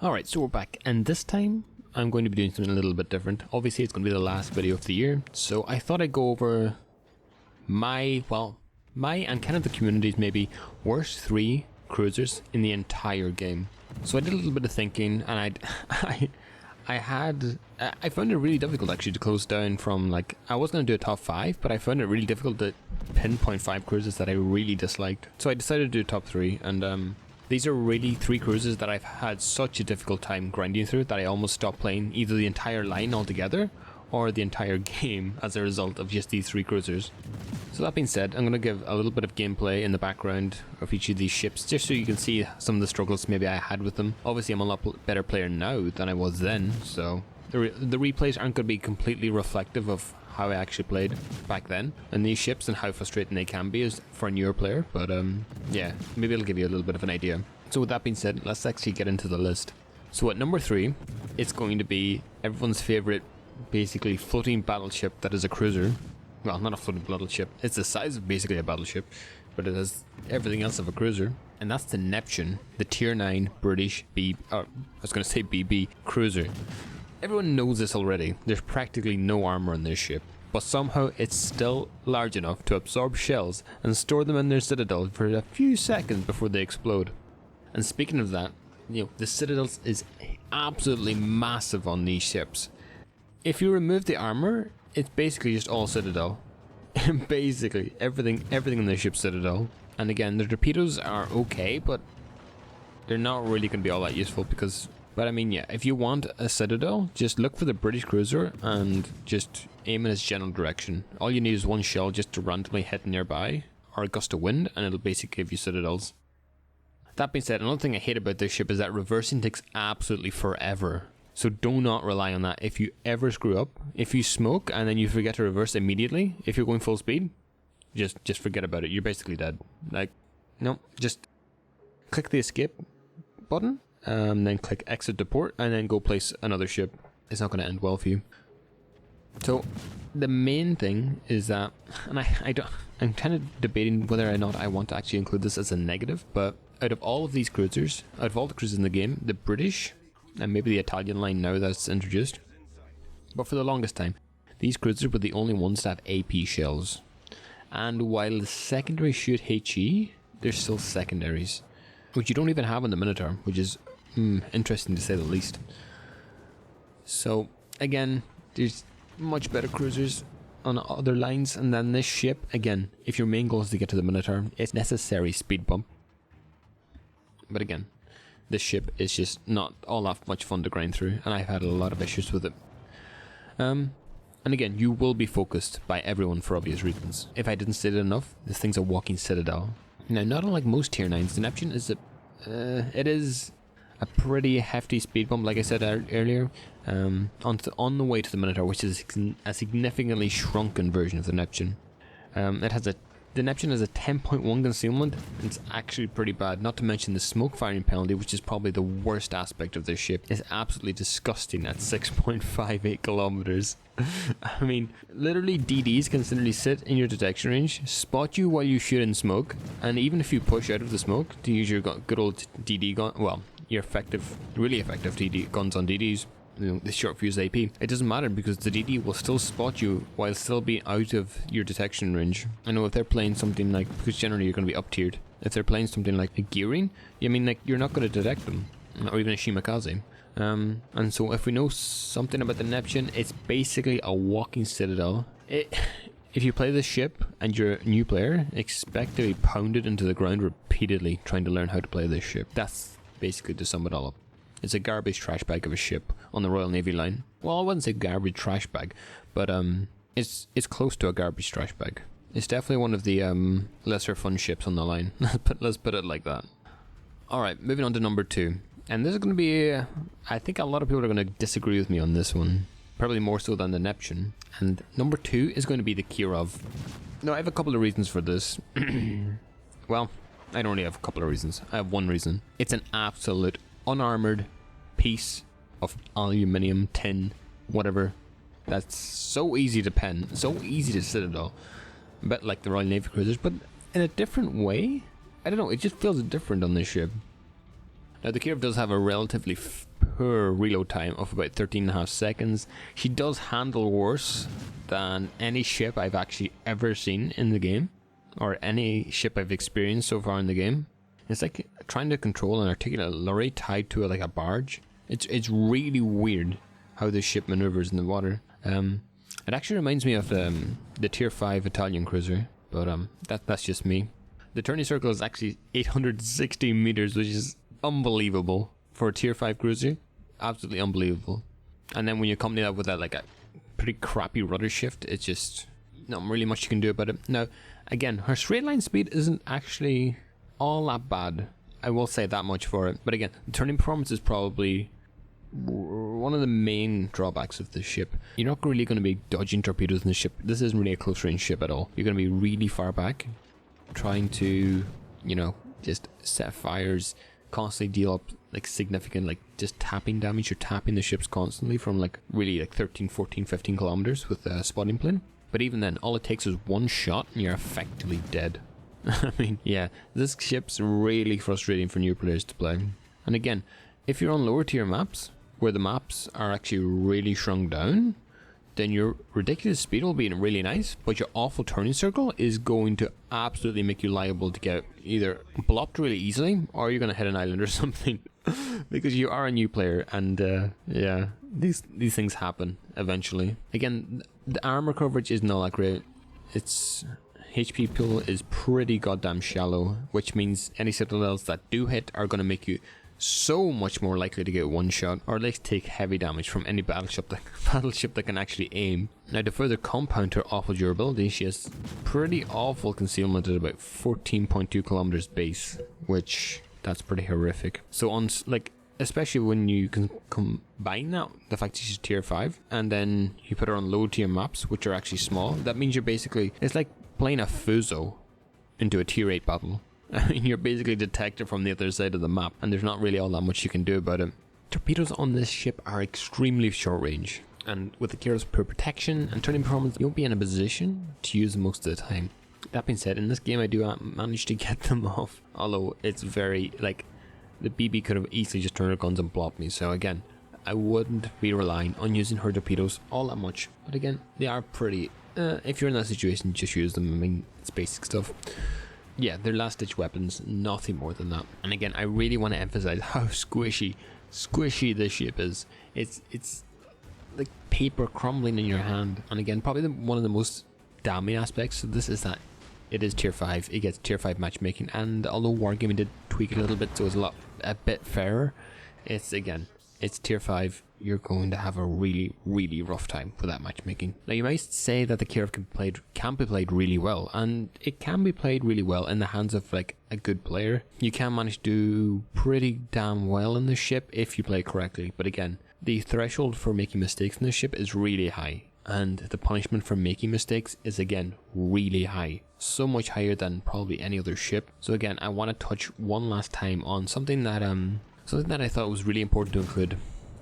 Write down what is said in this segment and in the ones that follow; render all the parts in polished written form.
Alright, so we're back, and this time I'm going to be doing something a little bit different. Obviously it's going to be the last video of the year, so I thought I'd go over my and kind of the community's maybe worst 3 cruisers in the entire game. So I did a little bit of thinking, and I found it really difficult actually to close down from, like, I was going to do a top 5, but I found it really difficult to pinpoint 5 cruisers that I really disliked. So I decided to do a top 3, and these are really 3 cruisers that I've had such a difficult time grinding through that I almost stopped playing either the entire line altogether or the entire game as a result of just these 3 cruisers. So that being said, I'm going to give a little bit of gameplay in the background of each of these ships just so you can see some of the struggles maybe I had with them. Obviously I'm a lot better player now than I was then, so the replays aren't going to be completely reflective of how I actually played back then and these ships and how frustrating they can be as for a newer player, but yeah, maybe it'll give you a little bit of an idea. So with that being said, let's actually get into the list. So at number 3, it's going to be everyone's favourite basically floating battleship that is a cruiser. Well, not a floating battleship, it's the size of basically a battleship, but it has everything else of a cruiser, and that's the Neptune, the tier 9 British BB cruiser. Everyone knows this already. There's practically no armor on this ship, but somehow it's still large enough to absorb shells and store them in their citadel for a few seconds before they explode. And speaking of that, you know, the citadels is absolutely massive on these ships. If you remove the armor, it's basically just all citadel. Basically everything in the ship's citadel. And again, the torpedoes are okay, but they're not really going to be all that useful because, but I mean, yeah, if you want a citadel, just look for the British cruiser and just aim in its general direction. All you need is one shell just to randomly hit nearby, or a gust of wind, and it'll basically give you citadels. That being said, another thing I hate about this ship is that reversing takes absolutely forever. So do not rely on that. If you ever screw up, if you smoke and then you forget to reverse immediately, if you're going full speed, just forget about it. You're basically dead. Like, no, just click the escape button, then click exit to port, and then go place another ship. It's not going to end well for you. So the main thing is that, and I'm kind of debating whether or not I want to actually include this as a negative, but out of all of these cruisers, out of all the cruisers in the game, the British, and maybe the Italian line now that's introduced, but for the longest time, these cruisers were the only ones to have AP shells. And while the secondaries shoot HE, they're still secondaries, which you don't even have on the Minotaur, which is interesting to say the least. So again, there's much better cruisers on other lines, and then this ship, again, if your main goal is to get to the Minotaur, it's necessary speed bump. But again, this ship is just not all that much fun to grind through, and I've had a lot of issues with it. And again, you will be focused by everyone for obvious reasons. If I didn't state it enough, this thing's a walking citadel. Now, not unlike most tier 9s, the Neptune is it is a pretty hefty speed bump, like I said earlier, on the way to the Minotaur, which is a significantly shrunken version of the Neptune. The Neptune has a 10.1 concealment, and it's actually pretty bad, not to mention the smoke firing penalty, which is probably the worst aspect of this ship. It's absolutely disgusting at 6.58 kilometers. I mean, literally DDs can literally sit in your detection range, spot you while you shoot in smoke, and even if you push out of the smoke to use your good old DD gun, well, your really effective DD guns on DDs, you know, the short fuse AP, it doesn't matter because the DD will still spot you while still being out of your detection range. I know if they're playing something like, because generally you're going to be up tiered, if they're playing something like a gearing, I mean, like, you're not going to detect them, or even a Shimakaze. And so if we know something about the Neptune, it's basically a walking citadel. If you play this ship and you're a new player, expect to be pounded into the ground repeatedly trying to learn how to play this ship. That's basically to sum it all up. It's a garbage trash bag of a ship on the Royal Navy line. Well, I wouldn't say garbage trash bag, but it's close to a garbage trash bag. It's definitely one of the lesser fun ships on the line. Let's put it like that. Alright, moving on to number 2. And this is going to be, I think a lot of people are going to disagree with me on this one. Probably more so than the Neptune. And number 2 is going to be the Kirov. Now, I have a couple of reasons for this. Well, I don't really have a couple of reasons. I have one reason. It's an absolute unarmored piece of aluminium, tin, whatever, that's so easy to pen, so easy to citadel, a bit like the Royal Navy cruisers, but in a different way. I don't know, it just feels different on this ship. Now the Kirov does have a relatively poor reload time of about 13.5 seconds. She does handle worse than any ship I've actually ever seen in the game, or any ship I've experienced so far in the game. It's like trying to control an articulate lorry tied to like a barge. It's really weird how this ship maneuvers in the water. It actually reminds me of the tier 5 Italian cruiser, but that's just me. The turning circle is actually 860 meters, which is unbelievable for a tier 5 cruiser. Absolutely unbelievable. And then when you accompany that with that like a pretty crappy rudder shift, it's just not really much you can do about it. Now, again, her straight line speed isn't actually all that bad. I will say that much for it. But again, the turning performance is probably one of the main drawbacks of this ship. You're not really going to be dodging torpedoes in the ship. This isn't really a close range ship at all. You're going to be really far back, trying to, you know, just set fires, constantly deal up like significant like just tapping damage. You're tapping the ships constantly from like really like 13, 14, 15 kilometers with a spotting plane. But even then, all it takes is one shot and you're effectively dead. I mean, yeah, this ship's really frustrating for new players to play. And again, if you're on lower tier maps, where the maps are actually really shrunk down, then your ridiculous speed will be really nice, but your awful turning circle is going to absolutely make you liable to get either blocked really easily, or you're going to hit an island or something. Because you are a new player, and yeah, these things happen eventually. Again, the armor coverage is not that great. Its HP pool is pretty goddamn shallow, which means any citadels that do hit are going to make you so much more likely to get one shot, or at least take heavy damage from any battleship that can actually aim. Now, to further compound her awful durability, she has pretty awful concealment at about 14.2 kilometers base, which that's pretty horrific. So on like, especially when you can combine that, the fact that she's tier 5, and then you put her on low tier maps, which are actually small, that means you're basically, it's like playing a Fuso into a tier 8 battle. I mean, you're basically detected from the other side of the map, and there's not really all that much you can do about it. Torpedoes on this ship are extremely short range, and with the Kirov's poor protection and turning performance, you won't be in a position to use them most of the time. That being said, in this game I do manage to get them off, although it's very, like, the BB could have easily just turned her guns and blocked me, so again, I wouldn't be relying on using her torpedoes all that much. But again, they are pretty, if you're in that situation, just use them. I mean, it's basic stuff. Yeah, they're last ditch weapons, nothing more than that. And again, I really want to emphasize how squishy this ship is. It's like paper crumbling in your hand. And again, probably one of the most damning aspects of this is that it is tier 5. It gets tier 5 matchmaking, and although Wargaming did tweak it a little bit so it's a bit fairer, it's tier 5. You're going to have a really, really rough time with that matchmaking. Now, you might say that the Kirov can be played really well, and it can be played really well in the hands of like a good player. You can manage to do pretty damn well in this ship if you play correctly. But again, the threshold for making mistakes in this ship is really high, and the punishment for making mistakes is again really high. So much higher than probably any other ship. So again, I want to touch one last time on something that I thought was really important to include.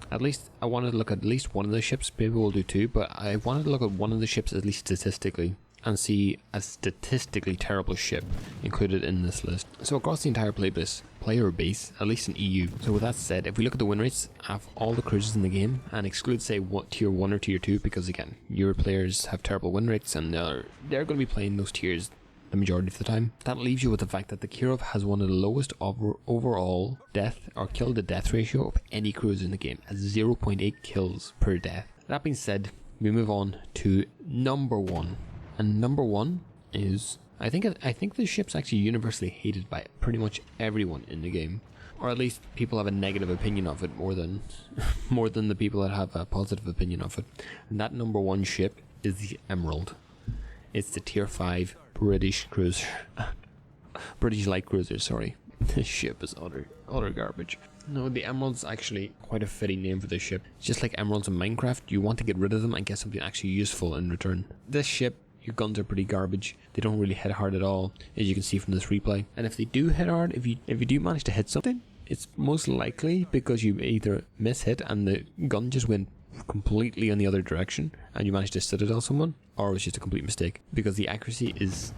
At least I wanted to look at least one of the ships. Maybe we'll do two, but I wanted to look at one of the ships at least statistically and see a statistically terrible ship included in this list. So across the entire player base, at least in EU. So with that said, if we look at the win rates of all the cruisers in the game and exclude say what tier 1 or tier 2, because again, your players have terrible win rates and they're going to be playing those tiers the majority of the time. That leaves you with the fact that the Kirov has one of the lowest overall death or kill to death ratio of any cruiser in the game, at 0.8 kills per death. That being said, we move on to number 1, and number 1 is I think this ship's actually universally hated by pretty much everyone in the game, or at least people have a negative opinion of it more than the people that have a positive opinion of it. And that number 1 ship is the Emerald. It's the tier 5 British cruiser. British light cruiser, sorry. This ship is utter garbage. No, the Emerald's actually quite a fitting name for this ship. It's just like Emeralds in Minecraft. You want to get rid of them and get something actually useful in return. This ship, your guns are pretty garbage. They don't really hit hard at all, as you can see from this replay. And if they do hit hard, if you do manage to hit something, it's most likely because you either miss hit and the gun just went completely in the other direction and you managed to citadel someone, or it was just a complete mistake, because the accuracy is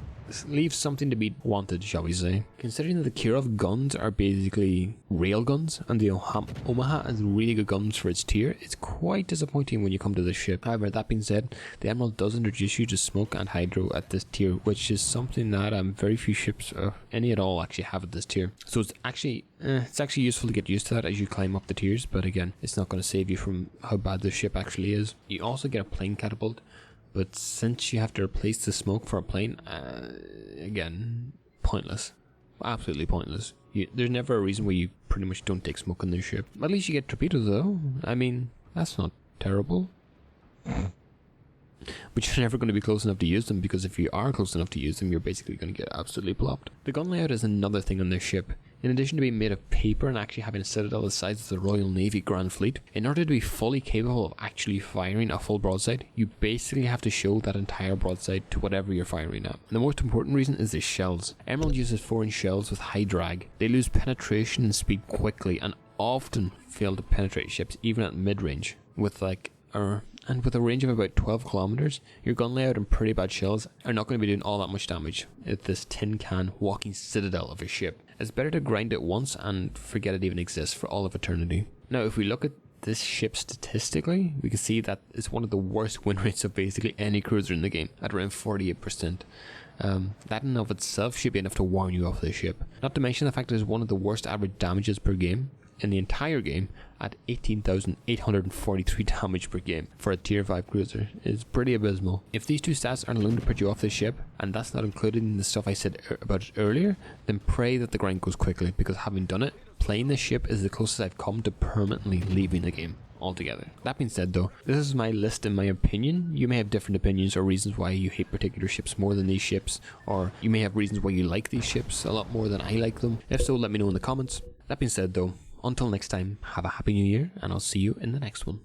leaves something to be wanted, shall we say. Considering that the Kirov guns are basically rail guns, and the Omaha has really good guns for its tier, it's quite disappointing when you come to this ship. However, that being said, the Admiral does introduce you to smoke and hydro at this tier, which is something that very few ships, any at all, actually have at this tier. So it's actually useful to get used to that as you climb up the tiers, but again, it's not going to save you from how bad the ship actually is. You also get a plane catapult, but since you have to replace the smoke for a plane, again, pointless. Absolutely pointless. There's never a reason why you pretty much don't take smoke on this ship. At least you get torpedoes though. I mean, that's not terrible. But you're never going to be close enough to use them, because if you are close enough to use them, you're basically going to get absolutely plopped. The gun layout is another thing on this ship. In addition to being made of paper and actually having a citadel the size of the Royal Navy Grand Fleet, in order to be fully capable of actually firing a full broadside, you basically have to show that entire broadside to whatever you're firing at. And the most important reason is the shells. Emerald uses 4-inch shells with high drag. They lose penetration and speed quickly and often fail to penetrate ships even at mid-range. With a range of about 12 kilometers, your gun layout and pretty bad shells are not going to be doing all that much damage at this tin can walking citadel of a ship. It's better to grind it once and forget it even exists for all of eternity. Now, if we look at this ship statistically, we can see that it's one of the worst win rates of basically any cruiser in the game, at around 48%. That in and of itself should be enough to warn you off this ship. Not to mention the fact that it's one of the worst average damages per game in the entire game, at 18,843 damage per game for a tier 5 cruiser is pretty abysmal. If these two stats aren't alone to put you off this ship, and that's not including the stuff I said about it earlier, then pray that the grind goes quickly, because having done it, playing this ship is the closest I've come to permanently leaving the game altogether. That being said though, this is my list in my opinion. You may have different opinions or reasons why you hate particular ships more than these ships, or you may have reasons why you like these ships a lot more than I like them. If so, let me know in the comments. That being said though, until next time, have a happy new year, and I'll see you in the next one.